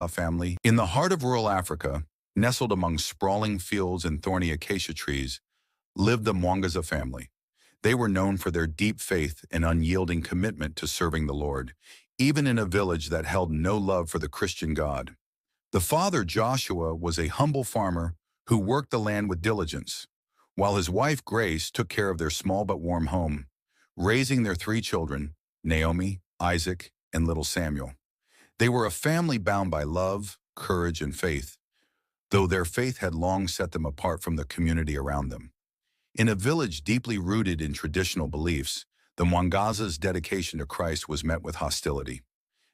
family. In the heart of rural Africa, nestled among sprawling fields and thorny acacia trees, lived the Mwangaza family. They were known for their deep faith and unyielding commitment to serving the Lord, even in a village that held no love for the Christian God. The father, Joshua, was a humble farmer who worked the land with diligence, while his wife, Grace, took care of their small but warm home, raising their three children, Naomi, Isaac, and little Samuel. They were a family bound by love, courage, and faith, though their faith had long set them apart from the community around them. In a village deeply rooted in traditional beliefs, the Mwangaza's dedication to Christ was met with hostility.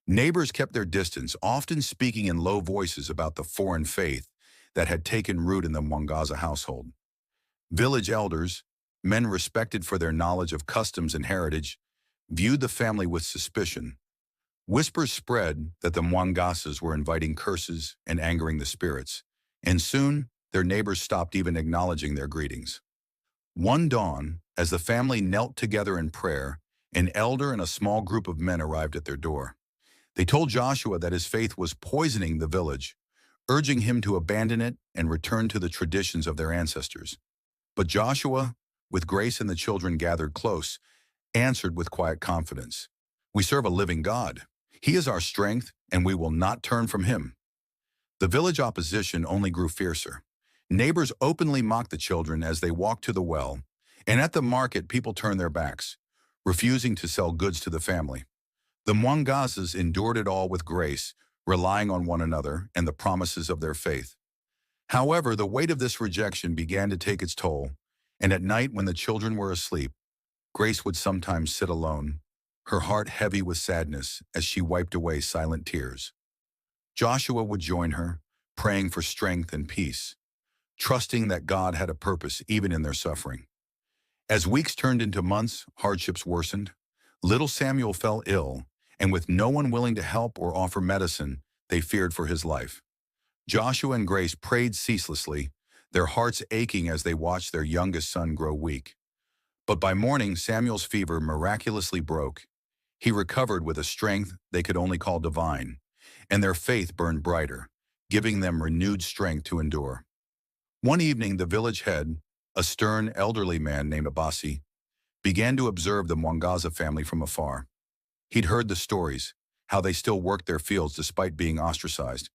Neighbors kept their distance, often speaking in low voices about the foreign faith that had taken root in the Mwangaza household. Village elders, men respected for their knowledge of customs and heritage, viewed the family with suspicion. Whispers spread that the Mwangazas were inviting curses and angering the spirits, and soon their neighbors stopped even acknowledging their greetings. One dawn, as the family knelt together in prayer, an elder and a small group of men arrived at their door. They told Joshua that his faith was poisoning the village, urging him to abandon it and return to the traditions of their ancestors. But Joshua, with Grace and the children gathered close, answered with quiet confidence, "We serve a living God. He is our strength, and we will not turn from him." The village opposition only grew fiercer. Neighbors openly mocked the children as they walked to the well, and at the market people turned their backs, refusing to sell goods to the family. The Mwangazas endured it all with grace, relying on one another and the promises of their faith. However, the weight of this rejection began to take its toll, and at night when the children were asleep, Grace would sometimes sit alone, her heart heavy with sadness as she wiped away silent tears. Joshua would join her, praying for strength and peace, trusting that God had a purpose even in their suffering. As weeks turned into months, hardships worsened. Little Samuel fell ill, and with no one willing to help or offer medicine, they feared for his life. Joshua and Grace prayed ceaselessly, their hearts aching as they watched their youngest son grow weak. But by morning, Samuel's fever miraculously broke. He recovered with a strength they could only call divine, and their faith burned brighter, giving them renewed strength to endure. One evening, the village head, a stern, elderly man named Abasi, began to observe the Mwangaza family from afar. He'd heard the stories, how they still worked their fields despite being ostracized,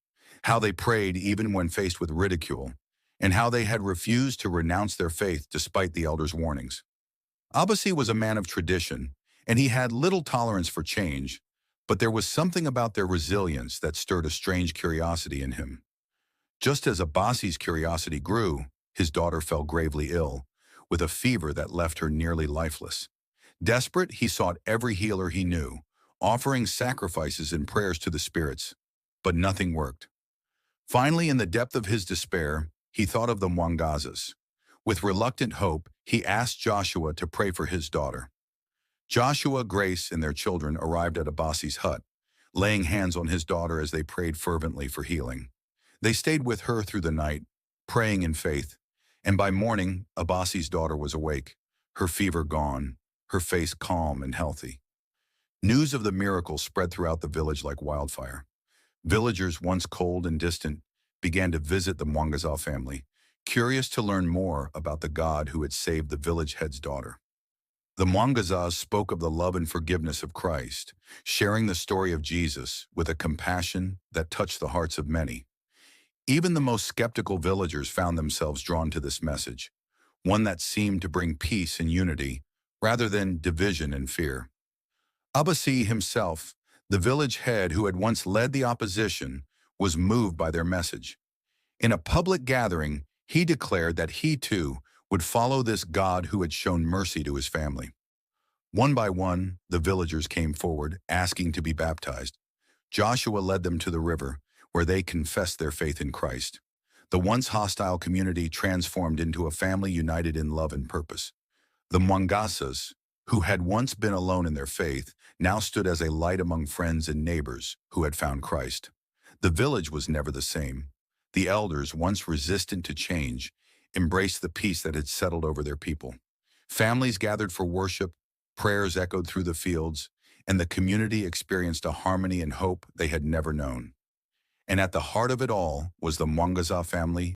how they prayed even when faced with ridicule, and how they had refused to renounce their faith despite the elders' warnings. Abasi was a man of tradition, and he had little tolerance for change, but there was something about their resilience that stirred a strange curiosity in him. Just as Abasi's curiosity grew, his daughter fell gravely ill, with a fever that left her nearly lifeless. Desperate, he sought every healer he knew, offering sacrifices and prayers to the spirits, but nothing worked. Finally, in the depth of his despair, he thought of the Mwangazas. With reluctant hope, he asked Joshua to pray for his daughter. Joshua, Grace, and their children arrived at Abasi's hut, laying hands on his daughter as they prayed fervently for healing. They stayed with her through the night, praying in faith, and by morning, Abasi's daughter was awake, her fever gone, her face calm and healthy. News of the miracle spread throughout the village like wildfire. Villagers, once cold and distant, began to visit the Mwangaza family, curious to learn more about the God who had saved the village head's daughter. The Mwangazas spoke of the love and forgiveness of Christ, sharing the story of Jesus with a compassion that touched the hearts of many. Even the most skeptical villagers found themselves drawn to this message, one that seemed to bring peace and unity rather than division and fear. Abasi himself, the village head who had once led the opposition, was moved by their message. In a public gathering, he declared that he too would follow this God who had shown mercy to his family. One by one, the villagers came forward, asking to be baptized. Joshua led them to the river, where they confessed their faith in Christ. The once hostile community transformed into a family united in love and purpose. The Mwangazas, who had once been alone in their faith, now stood as a light among friends and neighbors who had found Christ. The village was never the same. The elders, once resistant to change, embraced the peace that had settled over their people. Families gathered for worship, prayers echoed through the fields, and the community experienced a harmony and hope they had never known. And at the heart of it all was the Mwangaza family,